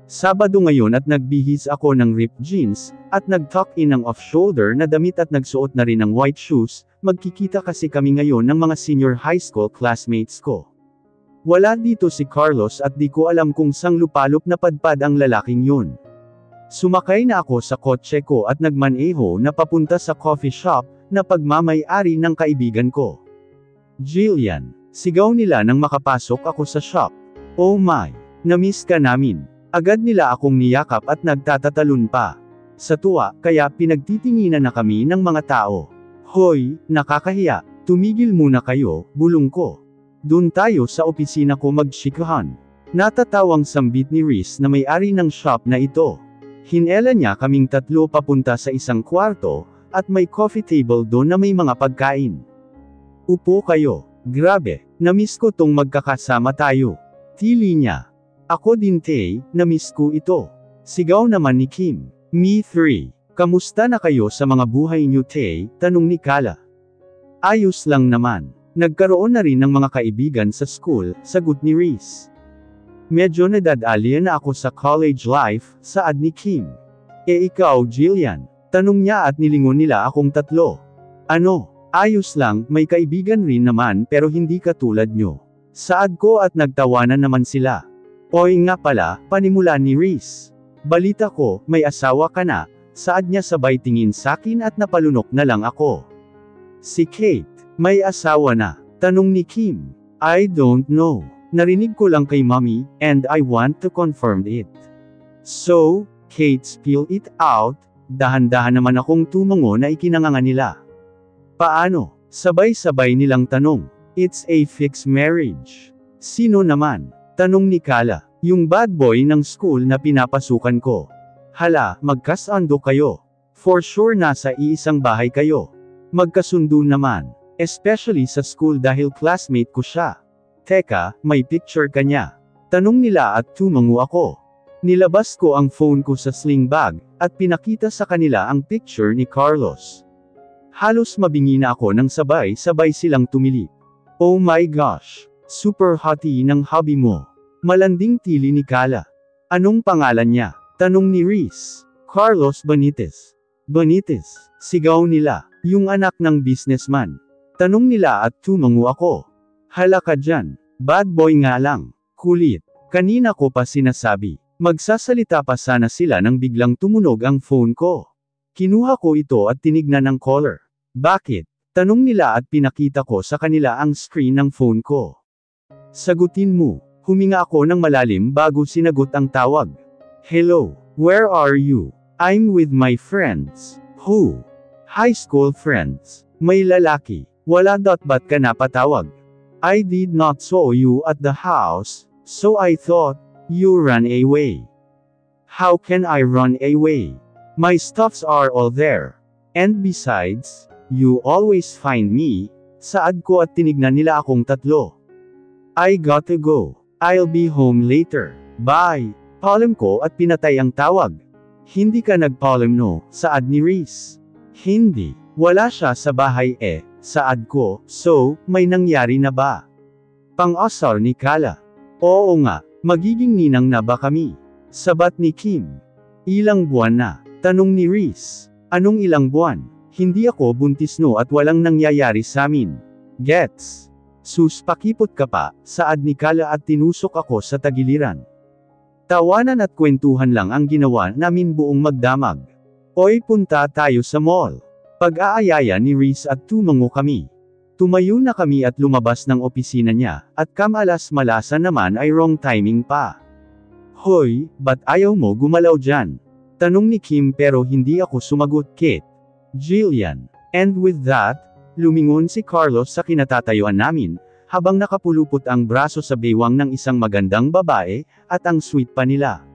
Sabado ngayon at nagbihis ako ng ripped jeans, at nag-tuck in ang off-shoulder na damit at nagsuot na rin ng white shoes, magkikita kasi kami ngayon ng mga senior high school classmates ko. Wala dito si Carlos at di ko alam kung sang lupalop na padpad ang lalaking yun. Sumakay na ako sa kotse ko at nagmaneho na papunta sa coffee shop, na pagmamay-ari ng kaibigan ko. Jillian, sigaw nila nang makapasok ako sa shop. Oh my, na-miss ka namin. Agad nila akong niyakap at nagtatatalon pa. Sa tuwa, kaya pinagtitinginan na kami ng mga tao. Hoy, nakakahiya, tumigil muna kayo, bulong ko. Dun tayo sa opisina ko magshikahan. Natatawang sambit ni Reese na may-ari ng shop na ito. Hinela niya kaming tatlo papunta sa isang kwarto, at may coffee table doon na may mga pagkain. Upo kayo. Grabe, na-miss ko tong magkakasama tayo. Tili niya. Ako din Tay, na-miss ko ito. Sigaw naman ni Kim. Me 3. Kamusta na kayo sa mga buhay niyo Tay? Tanong ni Kala. Ayos lang naman. Nagkaroon na rin ng mga kaibigan sa school, sagot ni Reese. Medyo nadadalya na ako sa college life, saad ni Kim. Ikaw Jillian? Tanong niya at nilingon nila akong tatlo. Ano? Ayos lang, may kaibigan rin naman pero hindi katulad nyo. Saad ko at nagtawanan naman sila. Oy nga pala, panimula ni Reese. Balita ko, may asawa ka na, saad niya sabay tingin sakin at napalunok na lang ako. Si Kate, may asawa na? Tanong ni Kim. I don't know. Narinig ko lang kay mommy, and I want to confirm it. So, Kate spill it out, dahan-dahan naman akong tumango na ikinanganga nila. Paano? Sabay-sabay nilang tanong. It's a fixed marriage. Sino naman? Tanong ni Kala. Yung bad boy ng school na pinapasukan ko. Hala, magkasundo kayo. For sure nasa iisang bahay kayo. Magkasundo naman. Especially sa school dahil classmate ko siya. Teka, may picture ka niya. Tanong nila at tumango ako. Nilabas ko ang phone ko sa sling bag, at pinakita sa kanila ang picture ni Carlos. Halos mabingi na ako nang sabay-sabay silang tumili. Oh my gosh! Super hottie ng hubby mo. Malanding tili ni Kala. Anong pangalan niya? Tanong ni Reese. Carlos Benitez. Benitez, sigaw nila. Yung anak ng businessman. Tanong nila at tumango ako. Hala ka dyan. Bad boy nga lang. Kulit. Kanina ko pa sinasabi. Magsasalita pa sana sila nang biglang tumunog ang phone ko. Kinuha ko ito at tinignan ang caller. Bakit? Tanong nila at pinakita ko sa kanila ang screen ng phone ko. Sagutin mo. Huminga ako ng malalim bago sinagot ang tawag. Hello, where are you? I'm with my friends. Who? High school friends. May lalaki. Wala ba't ka napatawag? I did not saw you at the house, so I thought, you ran away. How can I run away? My stuffs are all there. And besides, you always find me. Saad ko at tinignan nila akong tatlo. I gotta go. I'll be home later. Bye. Paalam ko at pinatay ang tawag. Hindi ka nagpaalam no, saad ni Reese. Hindi. Wala siya sa bahay saad ko, so, may nangyari na ba? Pang-asar ni Kala. Oo nga, magiging ninang na ba kami? Sabat ni Kim. Ilang buwan na? Tanong ni Reese. Anong ilang buwan? Hindi ako buntis no at walang nangyayari sa amin. Gets? Sus pakipot ka pa, saad ni Kala at tinusok ako sa tagiliran. Tawanan at kwentuhan lang ang ginawa namin buong magdamag. Oy punta tayo sa mall. Pag-aayaya ni Reese at tumango kami. Tumayo na kami at lumabas ng opisina niya, at kamalas-malasa naman ay wrong timing pa. Hoy, ba't ayaw mo gumalaw dyan? Tanong ni Kim pero hindi ako sumagot Kate. Jillian. And with that, lumingon si Carlos sa kinatatayuan namin, habang nakapulupot ang braso sa bewang ng isang magandang babae, at ang sweet pa nila.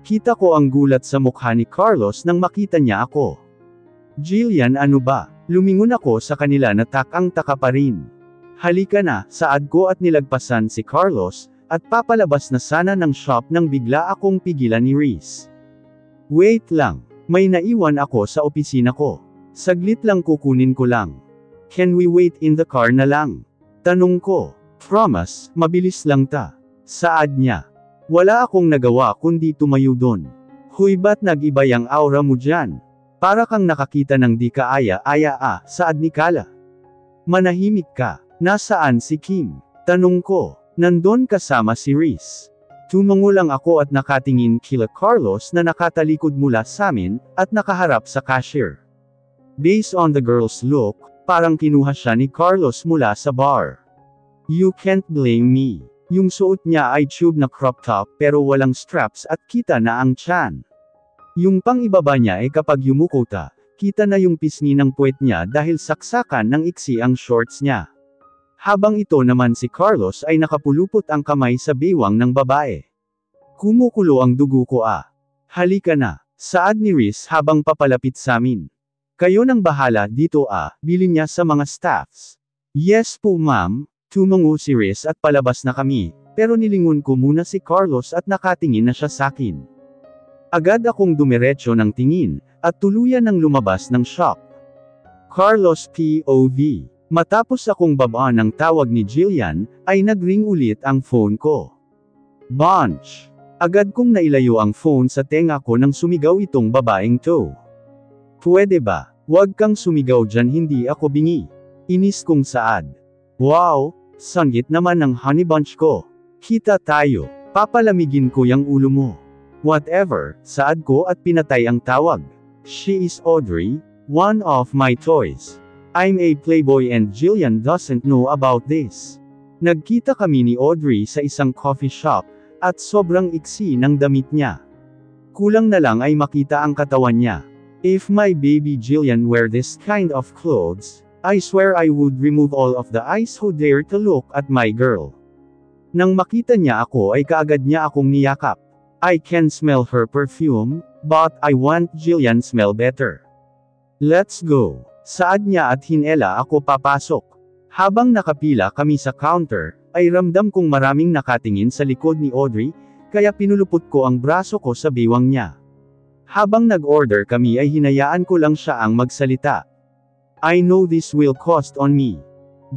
Kita ko ang gulat sa mukha ni Carlos nang makita niya ako. Jillian ano ba? Lumingon ako sa kanila na takang-taka pa rin. Halika na, saad ko at nilagpasan si Carlos, at papalabas na sana ng shop nang bigla akong pigilan ni Reese. Wait lang, may naiwan ako sa opisina ko. Saglit lang kukunin ko lang. Can we wait in the car na lang? Tanong ko. Promise, mabilis lang ta. Saad niya. Wala akong nagawa kundi tumayo dun. Huy, ba't nag-iba yang aura mo dyan? Para kang nakakita ng di kaaya-aya saad ni Kala. Manahimik ka. Nasaan si Kim? Tanong ko. Nandun kasama si Reese. Tumango lang ako at nakatingin kila Carlos na nakatalikod mula samin, at nakaharap sa cashier. Based on the girl's look, parang kinuha siya ni Carlos mula sa bar. You can't blame me. Yung suot niya ay tube na crop top pero walang straps at kita na ang tiyan. Yung pang-ibaba niya ay kapag yumuko kita na yung pisngi ng puwet niya dahil saksakan ng iksi ang shorts niya. Habang ito naman si Carlos ay nakapulupot ang kamay sa bewang ng babae. Kumukulo ang dugo ko Halika na, saad ni Reese habang papalapit samin. Kayo nang bahala dito bilin niya sa mga staffs. Yes po ma'am, tumango si Reese at palabas na kami, pero nilingon ko muna si Carlos at nakatingin na siya sakin. Agad akong dumiretso ng tingin, at tuluyan ng lumabas ng shop. Carlos POV. Matapos akong babaan ng tawag ni Jillian, ay nag-ring ulit ang phone ko. Bunch. Agad kong nailayo ang phone sa tenga ko nang sumigaw itong babaeng to. Pwede ba? Huwag kang sumigaw dyan, hindi ako bingi. Inis kong saad. Wow, sanggit naman ng honey bunch ko. Kita tayo. Papalamigin ko yang ulo mo. Whatever, saad ko at pinatay ang tawag. She is Audrey, one of my toys. I'm a playboy and Jillian doesn't know about this. Nagkita kami ni Audrey sa isang coffee shop, at sobrang iksi ng damit niya. Kulang na lang ay makita ang katawan niya. If my baby Jillian wear this kind of clothes, I swear I would remove all of the eyes who dare to look at my girl. Nang makita niya ako ay kaagad niya akong niyakap. I can smell her perfume, but I want Jillian smell better. Let's go. Saad niya at hinela ako papasok. Habang nakapila kami sa counter, ay ramdam kong maraming nakatingin sa likod ni Audrey, kaya pinulupot ko ang braso ko sa bewang niya. Habang nag-order kami ay hinayaan ko lang siya ang magsalita. I know this will cost on me.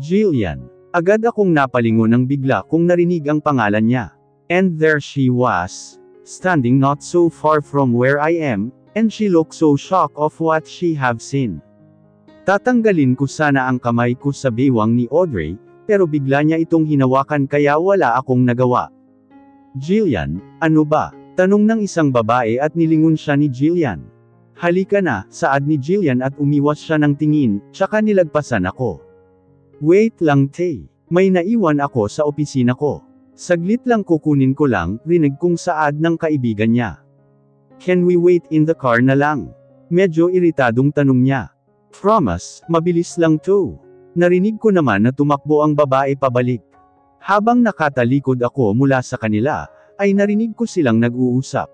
Jillian. Agad akong napalingon ng bigla kung narinig ang pangalan niya. And there she was, standing not so far from where I am, and she looked so shocked of what she have seen. Tatanggalin ko sana ang kamay ko sa bewang ni Audrey, pero bigla niya itong hinawakan kaya wala akong nagawa. Jillian, ano ba? Tanong ng isang babae at nilingon siya ni Jillian. Halika na, saad ni Jillian at umiwas siya ng tingin, tsaka nilagpasan ako. Wait lang Tay, may naiwan ako sa opisina ko. Saglit lang kukunin ko lang, rinig kong saad ng kaibigan niya. Can we wait in the car na lang? Medyo iritadong tanong niya. Promise, mabilis lang to. Narinig ko naman na tumakbo ang babae pabalik. Habang nakatalikod ako mula sa kanila, ay narinig ko silang nag-uusap.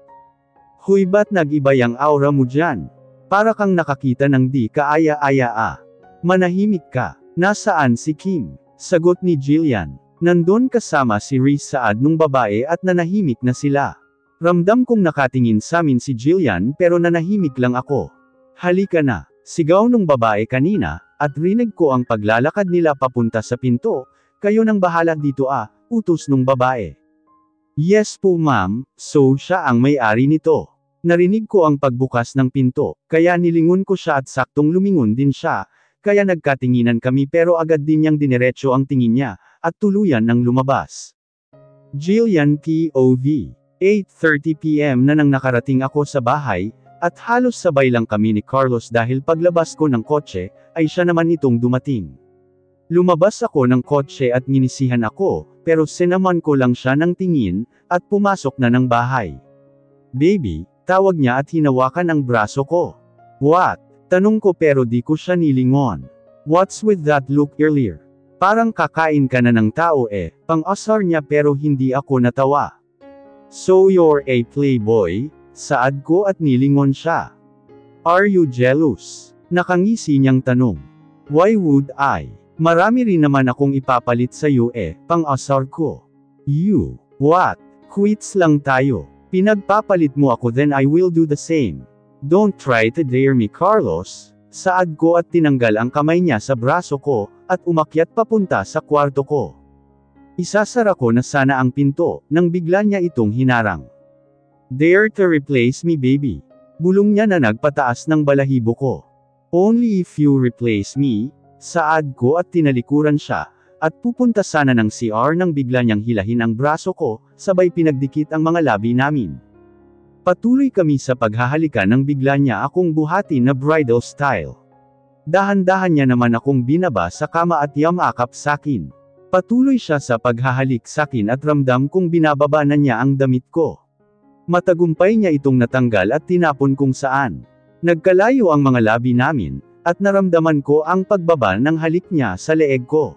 Huy, ba't nag-iba yang aura mo dyan? Para kang nakakita ng di kaaya-aya Manahimik ka. Nasaan si Kim? Sagot ni Jillian. Nandun kasama si Reese, saad nung babae at nanahimik na sila. Ramdam kong nakatingin samin si Jillian pero nanahimik lang ako. Halika na. Sigaw nung babae kanina, at rinig ko ang paglalakad nila papunta sa pinto. Kayo nang bahala dito utos nung babae. Yes po ma'am, so siya ang may-ari nito. Narinig ko ang pagbukas ng pinto, kaya nilingon ko siya at saktong lumingon din siya, kaya nagkatinginan kami pero agad din niyang diniretso ang tingin niya, at tuluyan ng lumabas. Jillian POV. 8:30 PM na nang nakarating ako sa bahay, at halos sabay lang kami ni Carlos dahil paglabas ko ng kotse, ay siya naman itong dumating. Lumabas ako ng kotse at nginisihan ako, pero sinaman ko lang siya ng tingin, at pumasok na ng bahay. Baby, tawag niya at hinawakan ang braso ko. What? Tanong ko pero di ko siya nilingon. What's with that look earlier? Parang kakain ka na ng tao pang-asar niya pero hindi ako natawa. So you're a playboy? Saad ko at nilingon siya. Are you jealous? Nakangisi niyang tanong. Why would I? Marami rin naman akong ipapalit sa iyo pang-asar ko. You, what? Quits lang tayo. Pinagpapalit mo ako then I will do the same. Don't try to dare me Carlos. Saad ko at tinanggal ang kamay niya sa braso ko, at umakyat papunta sa kwarto ko. Isasara ko na sana ang pinto, nang bigla niya itong hinarang. Dare to replace me baby. Bulong niya na nagpataas ng balahibo ko. Only if you replace me, saad ko at tinalikuran siya, at pupunta sana ng CR nang bigla niyang hilahin ang braso ko, sabay pinagdikit ang mga labi namin. Patuloy kami sa paghahalikan nang bigla niya akong buhati na bridal style. Dahan-dahan niya naman akong binaba sa kama at yamakap sakin. Patuloy siya sa paghahalik sakin at ramdam kong binababa na niya ang damit ko. Matagumpay niya itong natanggal at tinapon kung saan. Nagkalayo ang mga labi namin, at naramdaman ko ang pagbaba ng halik niya sa leeg ko.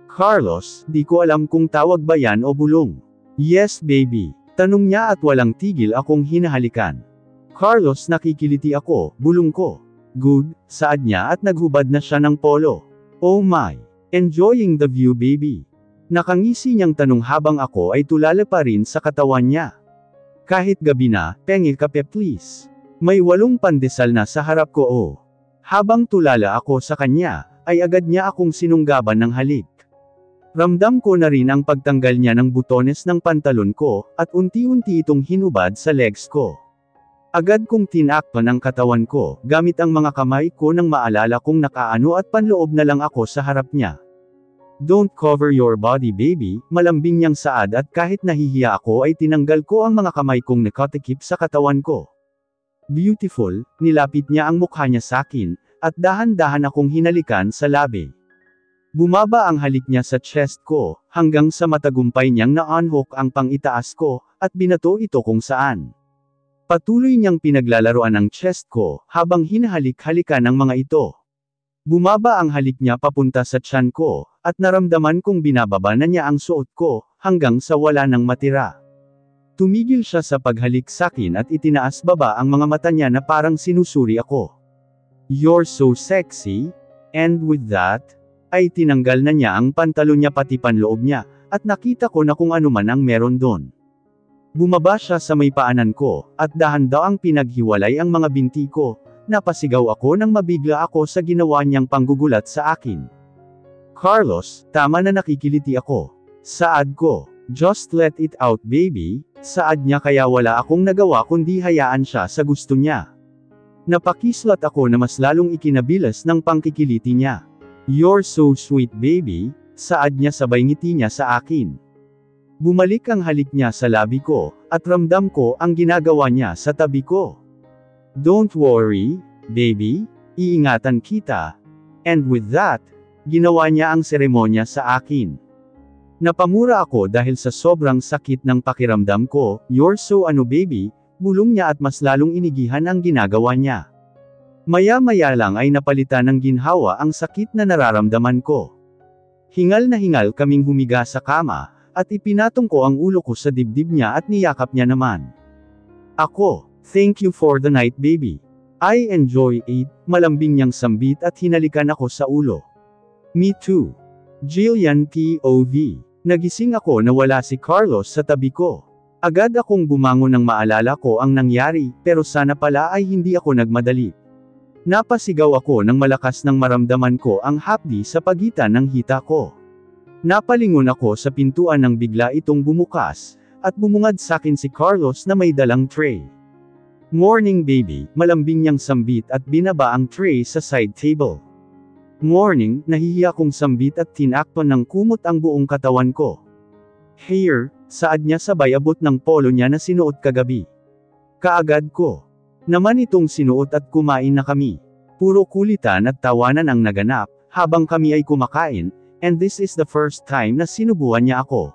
Carlos, di ko alam kung tawag ba yan o bulong. Yes baby, tanong niya at walang tigil akong hinahalikan. Carlos, nakikiliti ako, bulong ko. Good, saad niya at naghubad na siya ng polo. Oh my, enjoying the view baby. Nakangisi niyang tanong habang ako ay tulala pa rin sa katawan niya. Kahit gabi na, pengi kape please. May 8 pandesal na sa harap ko oh. Habang tulala ako sa kanya, ay agad niya akong sinunggaban ng halik. Ramdam ko na rin ang pagtanggal niya ng butones ng pantalon ko, at unti-unti itong hinubad sa legs ko. Agad kong tinakpan ang katawan ko, gamit ang mga kamay ko nang maalala kong nakaano at panloob na lang ako sa harap niya. Don't cover your body baby, malambing niyang saad at kahit nahihiya ako ay tinanggal ko ang mga kamay kong nakatikip sa katawan ko. Beautiful, nilapit niya ang mukha niya sakin, at dahan-dahan akong hinalikan sa labi. Bumaba ang halik niya sa chest ko, hanggang sa matagumpay niyang na-unhook ang pang-itaas ko, at binato ito kung saan. Patuloy niyang pinaglalaroan ang chest ko, habang hinahalik-halikan ng mga ito. Bumaba ang halik niya papunta sa tiyan ko, at naramdaman kong binababa na niya ang suot ko, hanggang sa wala nang matira. Tumigil siya sa paghalik sakin at itinaas baba ang mga mata niya na parang sinusuri ako. You're so sexy, and with that, ay tinanggal na niya ang pantalon niya pati panloob niya, at nakita ko na kung ano man ang meron doon. Bumaba siya sa may paanan ko, at dahan-daang pinaghiwalay ang mga binti ko. Napasigaw ako nang mabigla ako sa ginawa niyang panggugulat sa akin. Carlos, tama na nakikiliti ako. Saad ko, just let it out baby, saad niya kaya wala akong nagawa kundi hayaan siya sa gusto niya. Napakislat ako na mas lalong ikinabilas ng pangkikiliti niya. You're so sweet baby, saad niya sabay ngiti niya sa akin. Bumalik ang halik niya sa labi ko, at ramdam ko ang ginagawa niya sa tabi ko. Don't worry, baby, iingatan kita. And with that, ginawa niya ang seremonya sa akin. Napamura ako dahil sa sobrang sakit ng pakiramdam ko. You're so ano baby, bulong niya at mas lalong inigihan ang ginagawa niya. Maya-maya lang ay napalitan ng ginhawa ang sakit na nararamdaman ko. Hingal na hingal kaming humiga sa kama, at ipinatong ko ang ulo ko sa dibdib niya at niyakap niya naman. Ako, thank you for the night baby. I enjoy it, malambing niyang sambit at hinalikan ako sa ulo. Me too. Jillian POV. Nagising ako na wala si Carlos sa tabi ko. Agad akong bumangon nang maalala ko ang nangyari, pero sana pala ay hindi ako nagmadali. Napasigaw ako nang malakas nang maramdaman ko ang hapdi sa pagitan ng hita ko. Napalingon ako sa pintuan nang bigla itong bumukas, at bumungad sakin si Carlos na may dalang tray. Morning baby, malambing niyang sambit at binaba ang tray sa side table. Morning, nahihiya kong sambit at tinakpan ng kumot ang buong katawan ko. Here, saad niya sabay abot ng polo niya na sinuot kagabi. Kaagad ko naman itong sinuot at kumain na kami. Puro kulitan at tawanan ang naganap, habang kami ay kumakain, and this is the first time na sinubuan niya ako.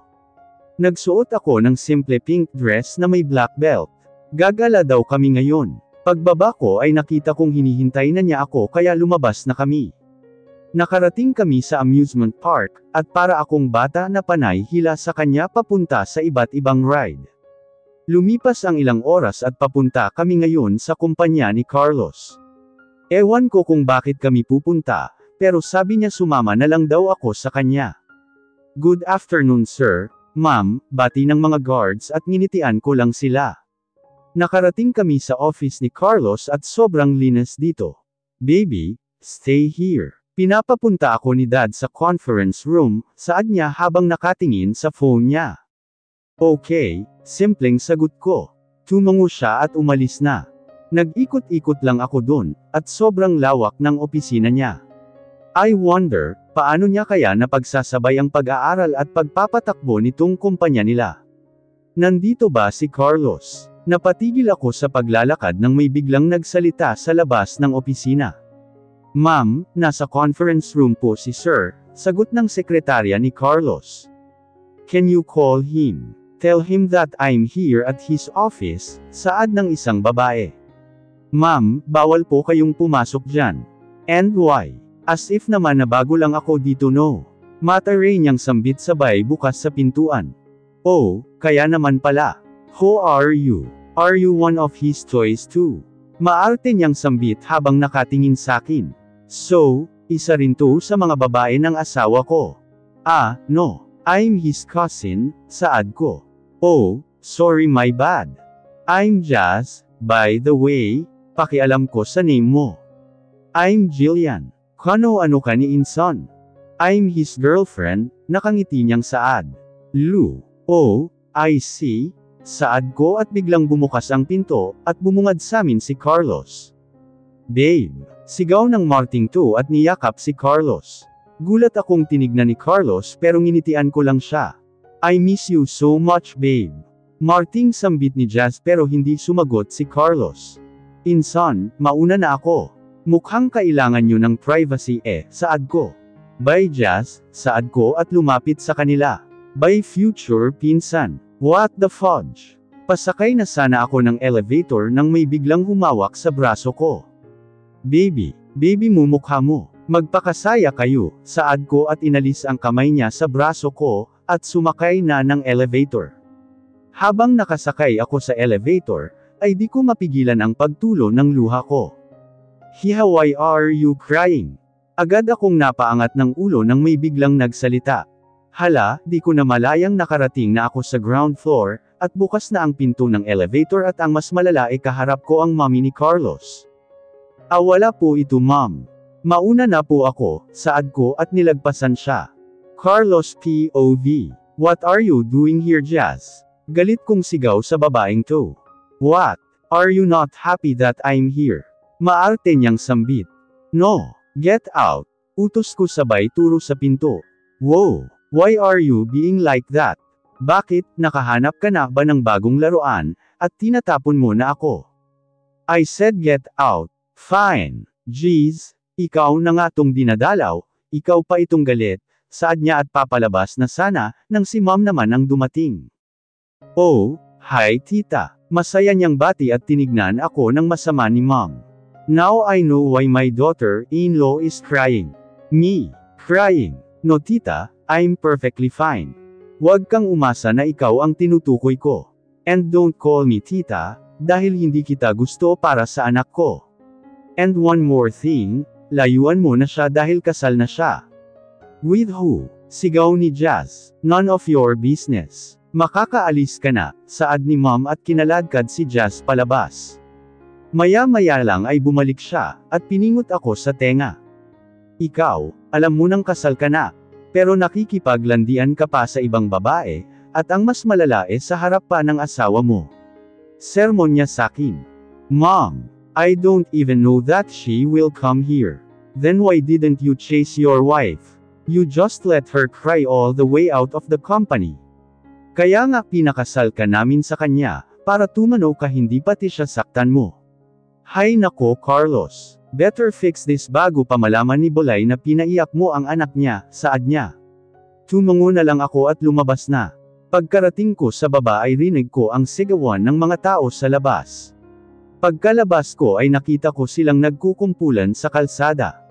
Nagsuot ako ng simple pink dress na may black belt. Gagala daw kami ngayon. Pagbaba ko ay nakita kong hinihintay na niya ako kaya lumabas na kami. Nakarating kami sa amusement park, at para akong bata na panay hila sa kanya papunta sa iba't ibang ride. Lumipas ang ilang oras at papunta kami ngayon sa kumpanya ni Carlos. Ewan ko kung bakit kami pupunta, pero sabi niya sumama na lang daw ako sa kanya. Good afternoon sir, ma'am, bati ng mga guards at nginitian ko lang sila. Nakarating kami sa office ni Carlos at sobrang linis dito. Baby, stay here. Pinapapunta ako ni Dad sa conference room, saad niya habang nakatingin sa phone niya. Okay, simpleng sagot ko. Tumango siya at umalis na. Nag-ikot-ikot lang ako dun, at sobrang lawak ng opisina niya. I wonder, paano niya kaya napagsasabay ang pag-aaral at pagpapatakbo nitong kumpanya nila? Nandito ba si Carlos? Napatigil ako sa paglalakad nang may biglang nagsalita sa labas ng opisina. Ma'am, nasa conference room po si Sir, sagot ng sekretarya ni Carlos. Can you call him? Tell him that I'm here at his office, saad ng isang babae. Ma'am, bawal po kayong pumasok dyan. And why? As if naman na bago lang ako dito no. Mataray niyang sambit sabay bukas sa pintuan. Oh, kaya naman pala. Who are you? Are you one of his toys too? Maarte niyang sambit habang nakatingin sakin. So, isa rin to sa mga babae ng asawa ko. Ah, no. I'm his cousin, saad ko. Oh, sorry my bad. I'm Jazz, by the way, pakialam ko sa name mo. I'm Jillian. Kano-ano ka ni Inson? I'm his girlfriend, nakangiti niyang saad. Lou. Oh, I see. Saad ko at biglang bumukas ang pinto, at bumungad samin si Carlos. Babe. Sigaw ng Marting to at niyakap si Carlos. Gulat akong tinignan ni Carlos pero nginitian ko lang siya. I miss you so much babe. Marting sambit ni Jazz pero hindi sumagot si Carlos. Inson, mauna na ako. Mukhang kailangan nyo ng privacy saad ko. Bye Jazz, saad ko at lumapit sa kanila. Bye future pinsan. What the fudge? Pasakay na sana ako ng elevator nang may biglang humawak sa braso ko. Baby mo mukha mo. Magpakasaya kayo, saad ko at inalis ang kamay niya sa braso ko, at sumakay na ng elevator. Habang nakasakay ako sa elevator, ay di ko mapigilan ang pagtulo ng luha ko. Hiha, why are you crying? Agad akong napaangat ng ulo nang may biglang nagsalita. Hala, di ko na malayang nakarating na ako sa ground floor, at bukas na ang pinto ng elevator at ang mas malala ay kaharap ko ang mommy ni Carlos. Wala po ito ma'am. Mauna na po ako, saad ko at nilagpasan siya. Carlos POV. What are you doing here Jazz? Galit kong sigaw sa babaeng to. What? Are you not happy that I'm here? Maarte niyang sambit. No. Get out. Utos ko sabay turo sa pinto. Wow. Why are you being like that? Bakit, nakahanap ka na ba ng bagong laruan, at tinatapon mo na ako? I said get out. Fine. Jeez, ikaw na nga tong dinadalaw, ikaw pa itong galit, saad niya at papalabas na sana, nang si mom naman ang dumating. Oh, hi tita. Masaya niyang bati at tinignan ako ng masama ni mom. Now I know why my daughter-in-law is crying. Me, crying. No tita, I'm perfectly fine. Huwag kang umasa na ikaw ang tinutukoy ko. And don't call me tita, dahil hindi kita gusto para sa anak ko. And one more thing, layuan mo na siya dahil kasal na siya. With who? Sigaw ni Jazz. None of your business. Makakaalis ka na, saad ni mom at kinaladkad si Jazz palabas. Maya-maya lang ay bumalik siya, at piningot ako sa tenga. Ikaw, alam mo nang kasal ka na, pero nakikipaglandian ka pa sa ibang babae, at ang mas malala sa harap pa ng asawa mo. Sermon niya sakin. Mom, I don't even know that she will come here. Then why didn't you chase your wife? You just let her cry all the way out of the company. Kaya nga pinakasal ka namin sa kanya, para tumanaw ka hindi pati siya saktan mo. Hay nako Carlos, better fix this bago pa malaman ni Bolay na pinaiyak mo ang anak niya, saad niya. Tumango na lang ako at lumabas na. Pagkarating ko sa baba ay rinig ko ang sigawan ng mga tao sa labas. Pagkalabas ko ay nakita ko silang nagkukumpulan sa kalsada.